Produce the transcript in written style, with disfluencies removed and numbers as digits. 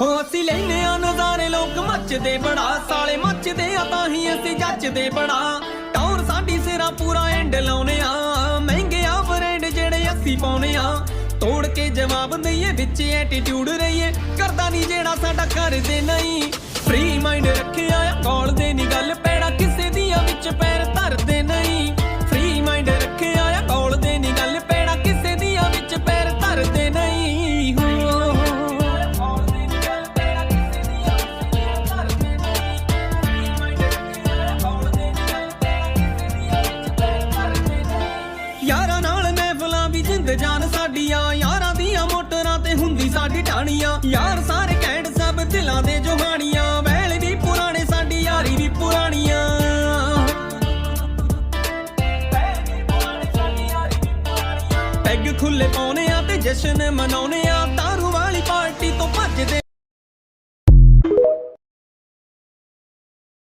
ਹੋ ਅਸੀਂ ਲੈਨੇ ਆ ਨਜ਼ਾਰੇ ਲੋਕ ਮੱਚਦੇ ਬੜਾ ਸਾਲੇ ਮੱਚਦੇ ਆ ਤਾਂ ਹੀ ਅਸੀਂ ਜੱਚਦੇ ਬੜਾ ਟੌਰ ਸਾਡੀ ਸਿਰਾਂ ਪੂਰਾ ਐਂਡ ਲਾਉਨੇ ਆ ਮਹਿੰਗੇ ਆ ਬ੍ਰਾਂਡ ਜਿਹੜੇ ਅਸੀਂ ਪਾਉਨੇ ਆ ਤੋੜ ਕੇ ਜਵਾਬ ਦਈਏ ਵਿੱਚ ਐਟੀਟਿਊਡ ਰਹੀਏ ਕਰਦਾ ਨਹੀਂ ਜਿਹੜਾ ਸਾਡਾ ਕਰਦੇ ਨਹੀਂ ਫ੍ਰੀ ਮਾਈਂਡ ਰੱਖਿਆ ਆ ਕੋਲ ਦੇ ਨਹੀਂ ਗੱਲ ਪੈੜਾ ਕਿਸੇ ਦੀਆਂ ਵਿੱਚ ਪੈਰ ਧਰਦੇ ਨਹੀਂ ਫ੍ਰੀ ਮਾਈਂਡ ਰੱਖਿਆ ਆ ਕੋਲ ਦੇ ਨਹੀਂ ਗੱਲ ਪੈੜਾ ਕਿਸੇ ਦੀਆਂ ਵਿੱਚ ਪੈਰ ਧਰਦੇ ਨਹੀਂ ਯਾਰਾਂ ਨਾਲ ਮਹਿਫਲਾਂ ਵੀ ਜਿੰਦ ਜਾਨ ਸਾਡੀਆਂ ਯਾਰਾਂ ਦੀਆਂ ਮੋਟਰਾਂ ਤੇ ਹੁੰਦੀ ਸਾਡੀ ਢਾਣੀਆਂ ਯਾਰ ਸਾਰੇ ਕਹਿਣ ਸਭ ਦਿਲਾਂ ਦੇ ਜੋਹਾਣੀਆਂ ਵੈਲ ਵੀ ਪੁਰਾਣੇ ਸਾਡੀ ਯਾਰੀ ਵੀ ਪੁਰਾਣੀਆਂ ਪੈਗ ਖੁੱਲੇ ਪਾਉਨੇ ਆ ਤੇ ਜਸ਼ਨ ਮਨਾਉਨੇ